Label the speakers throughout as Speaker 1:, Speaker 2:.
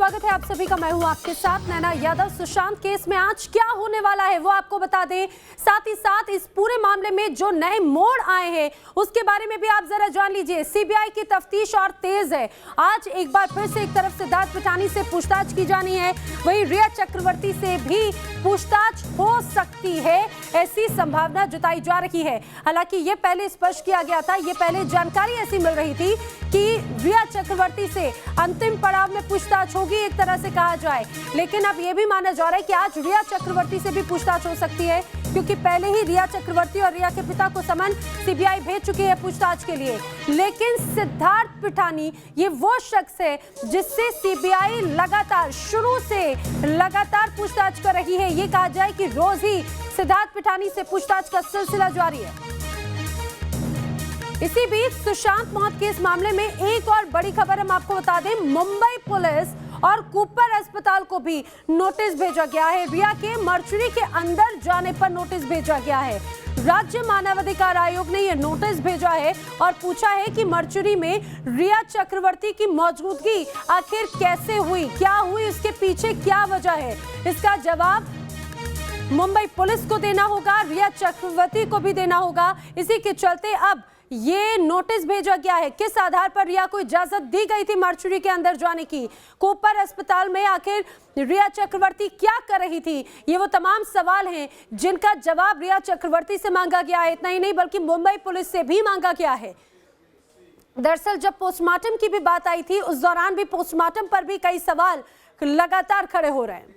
Speaker 1: स्वागत है आप सभी का। मैं हूं आपके साथ नैना यादव। सुशांत केस में आज क्या होने वाला है वो आपको बता दें, साथ ही साथ इस पूरे मामले में जो नए मोड़ आए हैं उसके बारे में भी आप जरा जान लीजिए। सीबीआई की तफ्तीश और तेज है। आज एक बार फिर से एक तरफ सिद्धार्थ पिठानी से पूछताछ की जानी है, वहीं रिया चक्रवर्ती से भी पूछताछ हो सकती है, ऐसी संभावना जताई जा रही है। हालांकि ये पहले स्पष्ट किया गया था, ये पहले जानकारी ऐसी मिल रही थी कि रिया चक्रवर्ती से अंतिम पड़ाव में पूछताछ होगी, एक तरह से कहा जाए। लेकिन अब यह भी माना जा रहा है कि आज रिया चक्रवर्ती से भी पूछताछ हो सकती है, क्योंकि पहले ही रिया चक्रवर्ती और रिया के पिता को समन सीबीआई भेज चुकी है पूछताछ के लिए। लेकिन सिद्धार्थ पिठानी ये वो शख्स है जिससे सीबीआई लगातार शुरू से लगातार पूछताछ कर रही है। ये कहा जाए कि रोज ही सिद्धार्थ पिठानी से पूछताछ का सिलसिला जारी है। इसी बीच सुशांत मौत केस मामले में एक और बड़ी खबर हम आपको बता दें, मुंबई पुलिस और कूपर अस्पताल को भी नोटिस भेजा गया है। रिया के मर्चुरी के अंदर जाने पर नोटिस भेजा गया है। राज्य मानवाधिकार आयोग ने यह नोटिस भेजा है और पूछा है कि मर्चुरी में रिया चक्रवर्ती की मौजूदगी आखिर कैसे हुई, क्या हुई, उसके पीछे क्या वजह है। इसका जवाब मुंबई पुलिस को देना होगा, रिया चक्रवर्ती को भी देना होगा। इसी के चलते अब ये नोटिस भेजा गया है। किस आधार पर रिया को इजाजत दी गई थी मर्चुरी के अंदर जाने की, कूपर अस्पताल में आखिर रिया चक्रवर्ती क्या कर रही थी, ये वो तमाम सवाल हैं जिनका जवाब रिया चक्रवर्ती से मांगा गया है। इतना ही नहीं बल्कि मुंबई पुलिस से भी मांगा गया है। दरअसल जब पोस्टमार्टम की भी बात आई थी, उस दौरान भी पोस्टमार्टम पर भी कई सवाल लगातार खड़े हो रहे हैं।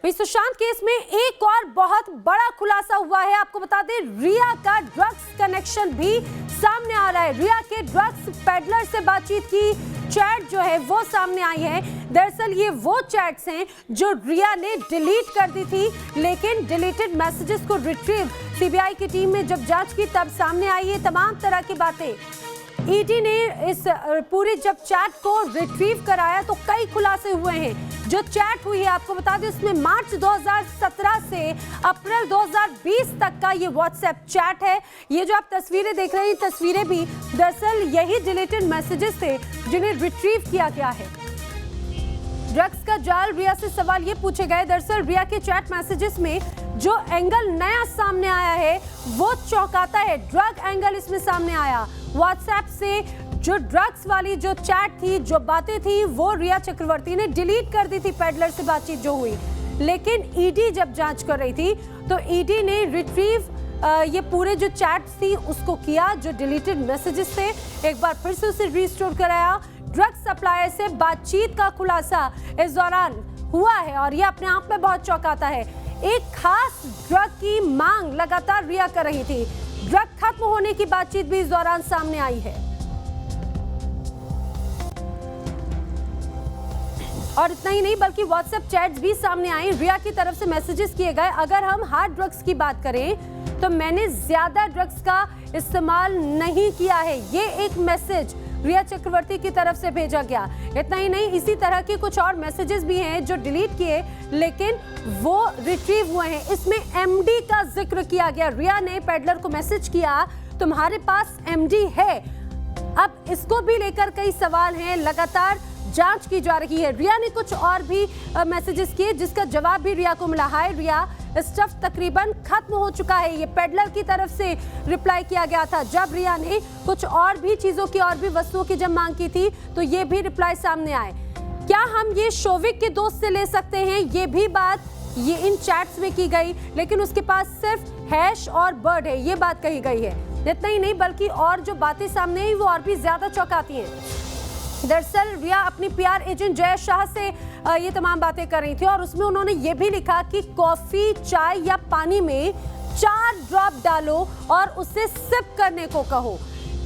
Speaker 1: सुशांत केस में एक और बहुत बड़ा खुलासा हुआ है। आपको बता दें, रिया का ड्रग्स कनेक्शन भी सामने आ रहा है। रिया के ड्रग्स पेडलर से बातचीत की चैट जो है वो सामने आई है। दरअसल ये वो चैट्स हैं जो रिया ने डिलीट कर दी थी, लेकिन डिलीटेड मैसेजेस को रिट्रीव सीबीआई की टीम ने जब जांच की तब सामने आई है तमाम तरह की बातें। ईडी ने इस पूरी जब चैट को रिट्रीव कराया तो कई खुलासे हुए हैं। जो चैट हुई है आपको बता दें, उसमें मार्च 2017 से अप्रैल 2020 तक का ये व्हाट्सएप चैट है। ये जो आप तस्वीरें देख रहे हैं, तस्वीरें भी दरअसल यही डिलीटेड मैसेजेस थे जिन्हें रिट्रीव किया गया है। ड्रग्स का जाल, रिया से सवाल ये पूछे गए। दरअसल रिया के चैट मैसेजेस में जो एंगल नया सामने आया है वो चौंकाता है। ड्रग एंगल इसमें सामने आया। व्हाट्सएप से जो ड्रग्स वाली जो चैट थी, जो बातें थी, वो रिया चक्रवर्ती ने डिलीट कर दी थी, पेडलर से बातचीत जो हुई। लेकिन ईडी जब जांच कर रही थी तो ईडी ने रिट्रीव ये पूरे जो चैट्स थी उसको किया, जो डिलीटेड मैसेजेस थे एक बार फिर से उसे रिस्टोर कराया। ड्रग सप्लायर से बातचीत का खुलासा इस दौरान हुआ है और ये अपने आप में बहुत चौंकाता है। एक खास ड्रग की मांग लगातार रिया कर रही थी। ड्रग खत्म होने की बातचीत भी इस दौरान सामने आई है। और इतना ही नहीं बल्कि व्हाट्सएप चैट्स भी सामने आई। रिया की तरफ से मैसेजेस किए गए, अगर हम हार्ड ड्रग्स की बात करें तो मैंने ज्यादा ड्रग्स का इस्तेमाल नहीं किया है, ये एक मैसेज रिया चक्रवर्ती की तरफ से भेजा गया। इतना ही नहीं, इसी तरह के कुछ और मैसेजेस भी हैं जो डिलीट किए लेकिन वो रिट्रीव हुए हैं। इसमें एमडी का जिक्र किया गया। रिया ने पेडलर को मैसेज किया, तुम्हारे पास एमडी है। अब इसको भी लेकर कई सवाल हैं, लगातार जांच की जा रही है। रिया ने कुछ और भी मैसेजेस किए जिसका जवाब भी रिया को मिला। हाय रिया, स्टफ तकरीबन खत्म हो चुका है, ये पेडलर की तरफ से रिप्लाई किया गया था। जब रिया ने कुछ और भी चीजों की, और भी वस्तुओं की जब मांग की थी तो ये भी रिप्लाई सामने आए। क्या हम ये शोविक के दोस्त से ले सकते हैं, ये भी बात ये इन चैट्स में की गई, लेकिन उसके पास सिर्फ हैश और बर्ड है, ये बात कही गई है। इतना ही नहीं बल्कि और जो बातें सामने आई वो और भी ज्यादा चौंकाती हैं। दरअसल रिया अपनी पीआर एजेंट जय शाह से ये तमाम बातें कर रही थी और उसमें उन्होंने ये भी लिखा कि कॉफी, चाय या पानी में 4 ड्रॉप डालो और उसे सिप करने को कहो।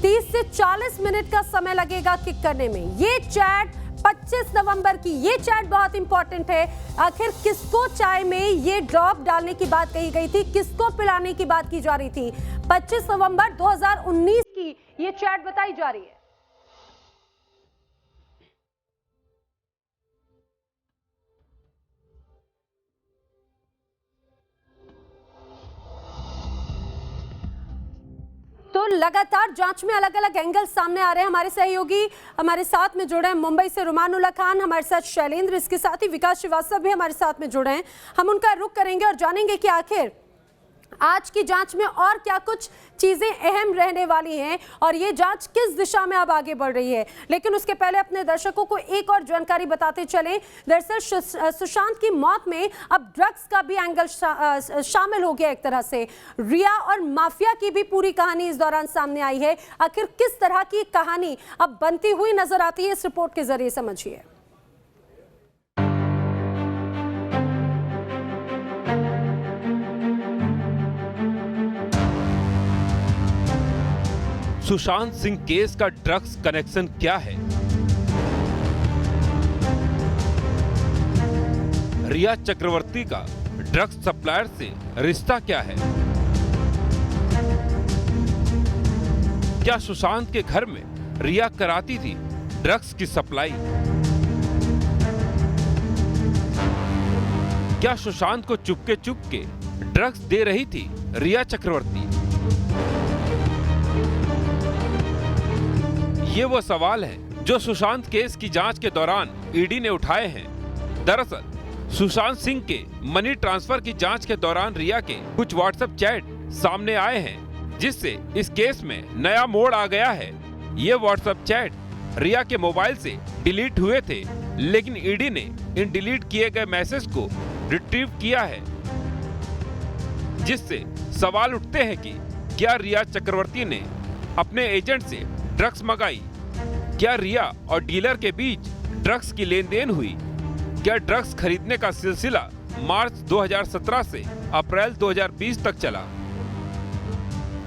Speaker 1: 30 से 40 मिनट का समय लगेगा किक करने में। ये चैट 25 नवंबर की, ये चैट बहुत इंपॉर्टेंट है। आखिर किसको चाय में ये ड्रॉप डालने की बात कही गई थी, किसको पिलाने की बात की जा रही थी। 25 नवंबर 2019 की ये चैट बताई जा रही है। तो लगातार जांच में अलग अलग एंगल सामने आ रहे हैं। हमारे सहयोगी हमारे साथ में जुड़े हैं मुंबई से रुमानुल्लाह खान, हमारे साथ शैलेंद्र, इसके साथ ही विकास श्रीवास्तव भी हमारे साथ में जुड़े हैं। हम उनका रुख करेंगे और जानेंगे कि आखिर आज की जांच में और क्या कुछ चीजें अहम रहने वाली हैं और ये जांच किस दिशा में अब आगे बढ़ रही है। लेकिन उसके पहले अपने दर्शकों को एक और जानकारी बताते चलें। दरअसल सुशांत की मौत में अब ड्रग्स का भी एंगल शामिल हो गया एक तरह से। रिया और माफिया की भी पूरी कहानी इस दौरान सामने आई है। आखिर किस तरह की कहानी अब बनती हुई नजर आती है, इस रिपोर्ट के जरिए समझिए।
Speaker 2: सुशांत सिंह केस का ड्रग्स कनेक्शन क्या है? रिया चक्रवर्ती का ड्रग्स सप्लायर से रिश्ता क्या है? क्या सुशांत के घर में रिया कराती थी ड्रग्स की सप्लाई? क्या सुशांत को चुपके चुपके ड्रग्स दे रही थी रिया चक्रवर्ती? ये वो सवाल है जो सुशांत केस की जांच के दौरान ईडी ने उठाए हैं। दरअसल सुशांत सिंह के मनी ट्रांसफर की जांच के दौरान रिया के कुछ व्हाट्सएप चैट सामने आए हैं, जिससे इस केस में नया मोड़ आ गया है। ये व्हाट्सएप चैट रिया के मोबाइल से डिलीट हुए थे, लेकिन ईडी ने इन डिलीट किए गए मैसेज को रिट्रीव किया है, जिससे सवाल उठते हैं कि क्या रिया चक्रवर्ती ने अपने एजेंट से ड्रग्स मंगाई? क्या रिया और डीलर के बीच ड्रग्स की लेन देन हुई? क्या ड्रग्स खरीदने का सिलसिला मार्च 2017 से अप्रैल 2020 तक चला?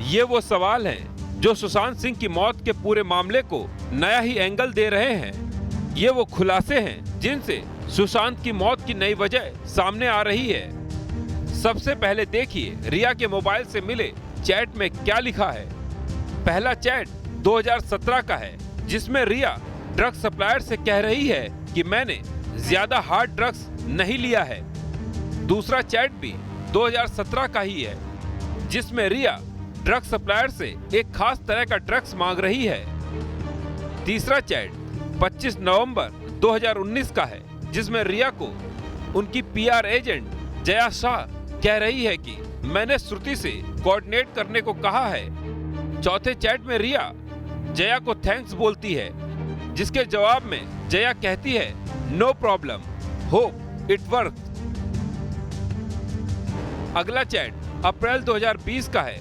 Speaker 2: ये वो सवाल हैं जो सुशांत सिंह की मौत के पूरे मामले को नया ही एंगल दे रहे हैं। ये वो खुलासे हैं जिनसे सुशांत की मौत की नई वजह सामने आ रही है। सबसे पहले देखिए रिया के मोबाइल से मिले चैट में क्या लिखा है। पहला चैट 2017 का है, जिसमें रिया ड्रग्स सप्लायर से कह रही है कि मैंने ज्यादा हार्ड ड्रग्स नहीं लिया है। दूसरा चैट भी 2017 का ही है, जिसमें रिया ड्रग्स सप्लायर से एक खास तरह का ड्रग्स मांग रही है। तीसरा चैट 25 नवंबर 2019 का है, जिसमें रिया को उनकी पीआर एजेंट जया शाह कह रही है कि मैंने श्रुति से कोऑर्डिनेट करने को कहा है। चौथे चैट में रिया जया को थैंक्स बोलती है, जिसके जवाब में जया कहती है no problem, hope it work. अगला चैट अप्रैल 2020 का है,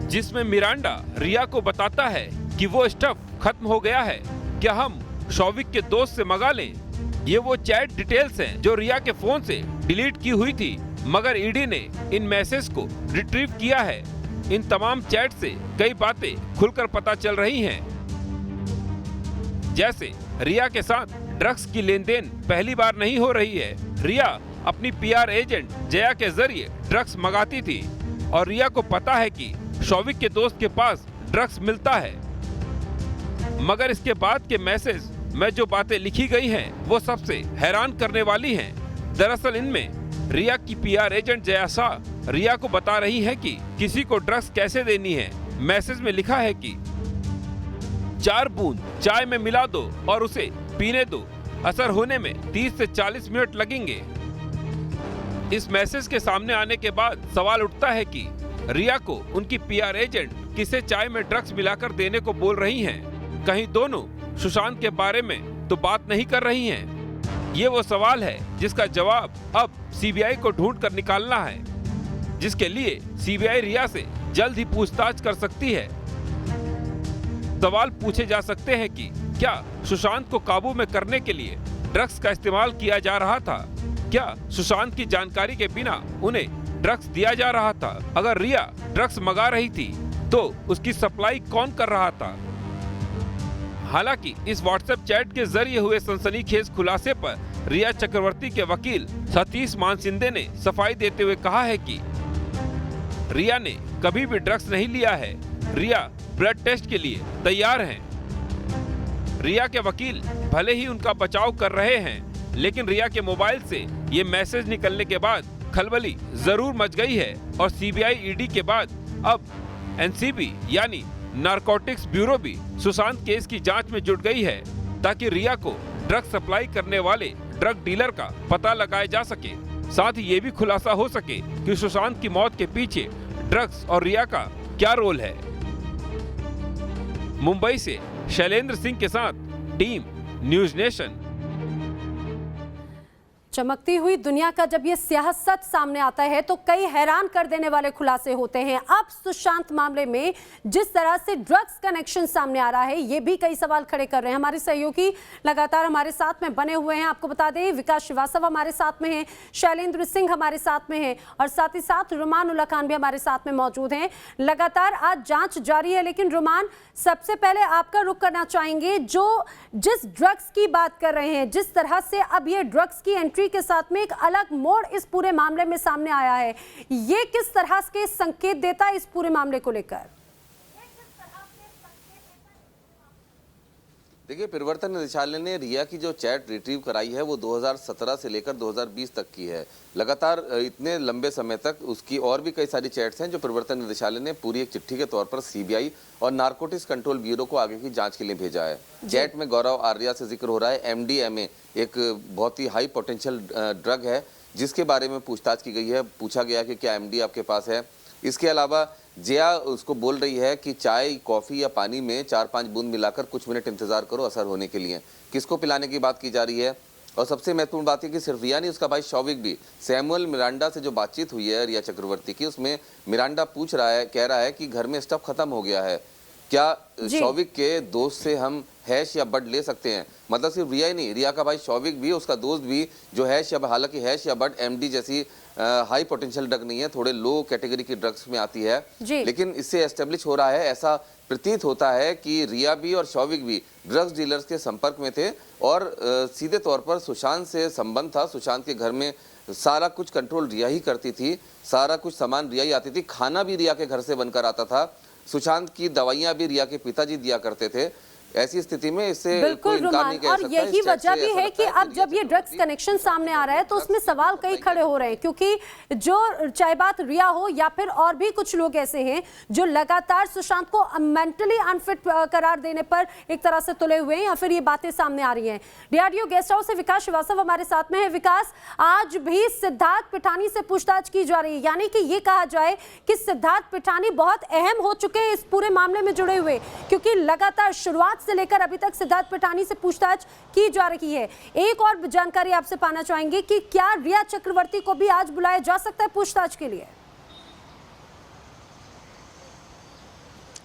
Speaker 2: जिसमें मिरांडा रिया को बताता है कि वो स्टफ खत्म हो गया है, क्या हम शौविक के दोस्त से मंगा लें। ये वो चैट डिटेल्स हैं जो रिया के फोन से डिलीट की हुई थी, मगर ईडी ने इन मैसेज को रिट्रीव किया है। इन तमाम चैट से कई बातें खुलकर पता चल रही हैं, जैसे रिया के साथ ड्रग्स की लेनदेन पहली बार नहीं हो रही है। रिया अपनी पीआर एजेंट जया के जरिए ड्रग्स मंगाती थी और रिया को पता है कि शौविक के दोस्त के पास ड्रग्स मिलता है। मगर इसके बाद के मैसेज में जो बातें लिखी गई हैं, वो सबसे हैरान करने वाली हैं। दरअसल इनमें रिया की पीआर एजेंट जया शाह रिया को बता रही है कि किसी को ड्रग्स कैसे देनी है। मैसेज में लिखा है कि 4 बूंद चाय में मिला दो और उसे पीने दो, असर होने में 30 से 40 मिनट लगेंगे। इस मैसेज के सामने आने के बाद सवाल उठता है कि रिया को उनकी पीआर एजेंट किसे चाय में ड्रग्स मिलाकर देने को बोल रही हैं। कहीं दोनों सुशांत के बारे में तो बात नहीं कर रही हैं। ये वो सवाल है जिसका जवाब अब सीबीआई को ढूंढ कर निकालना है, जिसके लिए सीबीआई रिया से जल्द ही पूछताछ कर सकती है। सवाल पूछे जा सकते हैं कि क्या सुशांत को काबू में करने के लिए ड्रग्स का इस्तेमाल किया जा रहा था? क्या सुशांत की जानकारी के बिना उन्हें ड्रग्स दिया जा रहा था? अगर रिया ड्रग्स मंगा रही थी तो उसकी सप्लाई कौन कर रहा था? हालांकि इस व्हाट्सएप चैट के जरिए हुए सनसनीखेज खुलासे पर रिया चक्रवर्ती के वकील सतीश मानसिंदे ने सफाई देते हुए कहा है कि रिया ने कभी भी ड्रग्स नहीं लिया है। रिया ब्लड टेस्ट के लिए तैयार हैं। रिया के वकील भले ही उनका बचाव कर रहे हैं, लेकिन रिया के मोबाइल से ये मैसेज निकलने के बाद खलबली जरूर मच गई है और सीबीआई ईडी के बाद अब एनसीबी यानी नारकोटिक्स ब्यूरो भी सुशांत केस की जांच में जुट गई है ताकि रिया को ड्रग सप्लाई करने वाले ड्रग डीलर का पता लगाया जा सके। साथ ही ये भी खुलासा हो सके कि सुशांत की मौत के पीछे ड्रग्स और रिया का क्या रोल है। मुंबई से शैलेंद्र सिंह के साथ टीम न्यूज नेशन।
Speaker 1: चमकती हुई दुनिया का जब ये स्याह सच सामने आता है तो कई हैरान कर देने वाले खुलासे होते हैं। अब सुशांत मामले में जिस तरह से ड्रग्स कनेक्शन सामने आ रहा है, ये भी कई सवाल खड़े कर रहे हैं। हमारे सहयोगी लगातार हमारे साथ में बने हुए हैं। आपको बता दें, विकास श्रीवास्तव हमारे साथ में हैं, शैलेंद्र सिंह हमारे साथ में हैं और साथ ही साथ रुमान उल्ला खान भी हमारे साथ में मौजूद हैं। लगातार आज जांच जारी है, लेकिन रुमान, सबसे पहले आपका रुख करना चाहेंगे, जिस ड्रग्स की बात कर रहे हैं, जिस तरह से अब ये ड्रग्स की एंट्री के साथ में एक अलग मोड़ इस पूरे मामले में सामने आया है, ये किस तरह के संकेत देता है इस पूरे मामले को लेकर?
Speaker 3: देखिए, प्रवर्तन निदेशालय ने रिया की जो चैट रिट्रीव कराई है वो 2017 से लेकर 2020 तक की है। लगातार इतने लंबे समय तक उसकी और भी कई सारी चैट्स हैं जो प्रवर्तन निदेशालय ने पूरी एक चिट्ठी के तौर पर सीबीआई और नारकोटिक्स कंट्रोल ब्यूरो को आगे की जांच के लिए भेजा है। चैट में गौरव आर्या से जिक्र हो रहा है। एमडीएमए एक बहुत ही हाई पोटेंशियल ड्रग है जिसके बारे में पूछताछ की गई है। पूछा गया कि क्या एमडी आपके पास है। इसके अलावा जया उसको बोल रही है कि चाय, कॉफ़ी या पानी में 4-5 बूंद मिलाकर कुछ मिनट इंतजार करो असर होने के लिए। किसको पिलाने की बात की जा रही है। और सबसे महत्वपूर्ण बात है कि सिर्फ रिया नहीं, उसका भाई शौविक भी। सैमुअल मिरांडा से जो बातचीत हुई है रिया चक्रवर्ती की, उसमें मिरांडा कह रहा है कि घर में स्टफ खत्म हो गया है, क्या शौविक के दोस्त से हम हैश या बड ले सकते हैं। मतलब सिर्फ रिया ही नहीं, रिया का भाई शौविक भी, उसका दोस्त भी जो हैश या, हालांकि हैश या बड एमडी जैसी हाई पोटेंशियल ड्रग नहीं है, थोड़े लो कैटेगरी की ड्रग्स में आती है, लेकिन इससे एस्टेब्लिश हो रहा है, ऐसा प्रतीत होता है कि रिया भी और शौविक भी ड्रग्स डीलर्स के संपर्क में थे और सीधे तौर पर सुशांत से संबंध था। सुशांत के घर में सारा कुछ कंट्रोल रिया ही करती थी, सारा कुछ सामान रिया ही आती थी, खाना भी रिया के घर से बनकर आता था, सुशांत की दवाइयां भी रिया के पिताजी दिया करते थे। ऐसी स्थिति में इससे
Speaker 1: बिल्कुल रुमान, और यही वजह भी है कि अब जब ये ड्रग्स कनेक्शन सामने आ रहा है तो उसमें सवाल कई खड़े हो रहे हैं, क्योंकि जो चाहे बात रिया हो या फिर और भी कुछ लोग ऐसे हैं जो लगातार सुशांत को मेंटली अनफिट करार देने पर एक तरह से तुले हुए हैं या फिर ये बातें सामने आ रही हैं। डीआरडीओ गेस्ट हाउस से विकास श्रीवास्तव हमारे साथ में है। विकास, आज भी सिद्धार्थ पिठानी से पूछताछ की जा रही है, यानी कि ये कहा जाए कि सिद्धार्थ पिठानी बहुत अहम हो चुके हैं इस पूरे मामले में जुड़े हुए, क्योंकि लगातार शुरुआत से लेकर अभी तक सिद्धार्थ पिठानी से पूछताछ की जा रही है। एक और जानकारी आपसे पाना चाहेंगे कि क्या रिया चक्रवर्ती को भी आज बुलाया जा सकता है पूछताछ के लिए?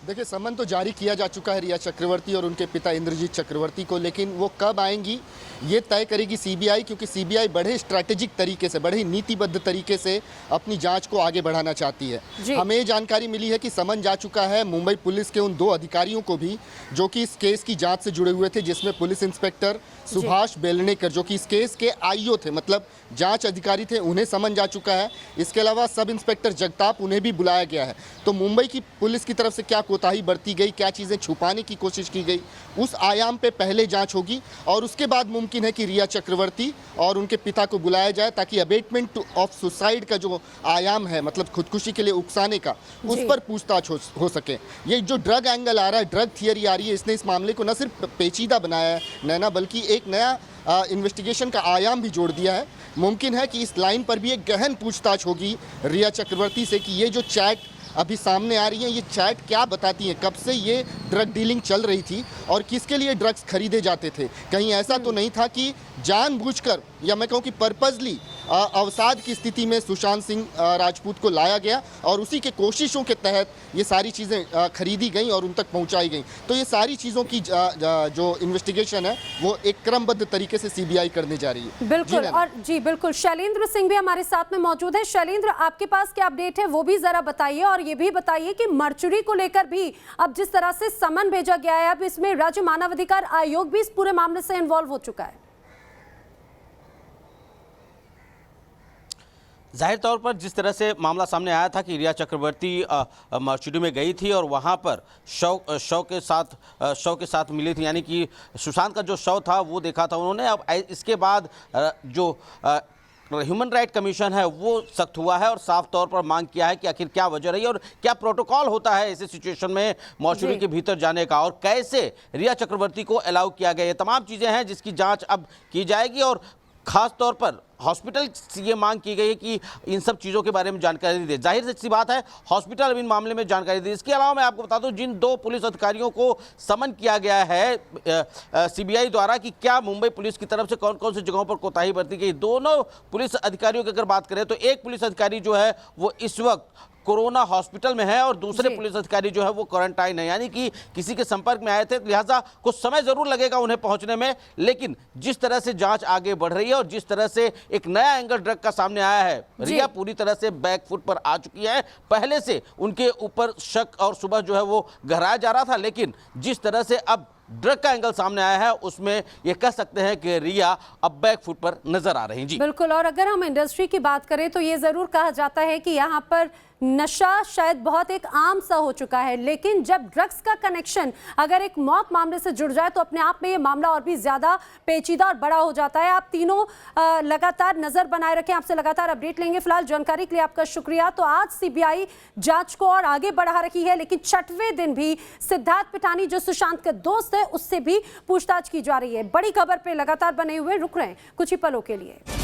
Speaker 4: देखिए, समन तो जारी किया जा चुका है रिया चक्रवर्ती और उनके पिता इंद्रजीत चक्रवर्ती को, लेकिन वो कब आएंगी ये तय करेगी सीबीआई, क्योंकि सीबीआई बड़े स्ट्रैटेजिक तरीके से, बड़े नीतिबद्ध तरीके से अपनी जांच को आगे बढ़ाना चाहती है। हमें ये जानकारी मिली है कि समन जा चुका है मुंबई पुलिस के उन 2 अधिकारियों को भी जो कि इस केस की जांच से जुड़े हुए थे, जिसमें पुलिस इंस्पेक्टर सुभाष बेलनेकर जो कि इस केस के आईओ थे, मतलब जांच अधिकारी थे, उन्हें समन जा चुका है। इसके अलावा सब इंस्पेक्टर जगताप, उन्हें भी बुलाया गया है। तो मुंबई की पुलिस की तरफ से क्या कोताही बरती गई, क्या चीज़ें छुपाने की कोशिश की गई, उस आयाम पे पहले जांच होगी और उसके बाद मुमकिन है कि रिया चक्रवर्ती और उनके पिता को बुलाया जाए ताकि अबेटमेंट ऑफ सुसाइड का जो आयाम है, मतलब खुदकुशी के लिए उकसाने का, उस पर पूछताछ हो सके। ये जो ड्रग एंगल आ रहा है, ड्रग थियरी आ रही है, इसने इस मामले को न सिर्फ पेचीदा बनाया है नैना, बल्कि एक नया इन्वेस्टिगेशन का आयाम भी जोड़ दिया है। मुमकिन है कि इस लाइन पर भी एक गहन पूछताछ होगी रिया चक्रवर्ती से कि ये जो चैट अभी सामने आ रही हैं, ये चैट क्या बताती हैं, कब से ये ड्रग डीलिंग चल रही थी और किसके लिए ड्रग्स खरीदे जाते थे। कहीं ऐसा तो नहीं था कि जानबूझकर या मैं कहूँ कि पर्पजली अवसाद की स्थिति में सुशांत सिंह राजपूत को लाया गया और उसी के कोशिशों के तहत ये सारी चीज़ें खरीदी गई और उन तक पहुंचाई गई। तो ये सारी चीज़ों की जो इन्वेस्टिगेशन है वो एक क्रमबद्ध तरीके से सीबीआई करने जा रही है।
Speaker 1: बिल्कुल, और जी बिल्कुल, शैलेंद्र सिंह भी हमारे साथ में मौजूद है। शैलेंद्र, आपके पास क्या अपडेट है वो भी जरा बताइए, और ये भी बताइए कि मर्चुरी को लेकर भी अब जिस तरह से समन भेजा गया है, अब इसमें राज्य मानवाधिकार आयोग भी इस पूरे मामले से इन्वॉल्व हो चुका है।
Speaker 5: जाहिर तौर पर जिस तरह से मामला सामने आया था कि रिया चक्रवर्ती मर्चुरी में गई थी और वहां पर शव के साथ मिली थी, यानी कि सुशांत का जो शव था वो देखा था उन्होंने। अब इसके बाद जो ह्यूमन राइट कमीशन है वो सख्त हुआ है और साफ तौर पर मांग किया है कि आखिर क्या वजह रही और क्या प्रोटोकॉल होता है ऐसे सिचुएशन में मॉर्चरी के भीतर जाने का और कैसे रिया चक्रवर्ती को अलाउ किया गया। ये तमाम चीज़ें हैं जिसकी जांच अब की जाएगी और खास तौर पर हॉस्पिटल से ये मांग की गई है कि इन सब चीज़ों के बारे में जानकारी दे। जाहिर सी बात है हॉस्पिटल अब इन मामले में जानकारी दे। इसके अलावा मैं आपको बता दूं जिन 2 पुलिस अधिकारियों को समन किया गया है सीबीआई द्वारा कि क्या मुंबई पुलिस की तरफ से कौन कौन सी जगहों पर कोताही बरती गई, दोनों पुलिस अधिकारियों की अगर बात करें तो एक पुलिस अधिकारी जो है वो इस वक्त कोरोना हॉस्पिटल में है और दूसरे पुलिस अधिकारी जो है वो क्वारंटाइन है, यानी कि किसी के संपर्क में आए थे, लिहाजा कुछ समय जरूर लगेगा उन्हें पहुंचने में। लेकिन जिस तरह से जांच आगे बढ़ रही है और जिस तरह से एक नया एंगल ड्रग का सामने आया है, रिया पूरी तरह से बैक फुट पर आ चुकी है। पहले से उनके ऊपर शक और सुबह जो है वो गहराया जा रहा था, लेकिन जिस तरह से अब ड्रग का एंगल सामने आया है उसमें ये कह सकते हैं कि रिया अब बैक फुट पर नजर आ रही हैं। जी
Speaker 1: बिल्कुल। और अगर हम इंडस्ट्री की बात करें तो ये जरूर कहा जाता है कि यहाँ पर नशा शायद बहुत एक आम सा हो चुका है, लेकिन जब ड्रग्स का कनेक्शन अगर एक मौत मामले से जुड़ जाए तो अपने आप में ये मामला और भी ज्यादा पेचीदा और बड़ा हो जाता है। आप तीनों लगातार नजर बनाए रखें, आपसे लगातार अपडेट लेंगे। फिलहाल जानकारी के लिए आपका शुक्रिया। तो आज सीबीआई जांच को और आगे बढ़ा रही है, लेकिन 6वें दिन भी सिद्धार्थ पिठानी जो सुशांत के दोस्त है उससे भी पूछताछ की जा रही है। बड़ी खबर पे लगातार बने हुए रुक रहे हैं कुछ ही पलों के लिए।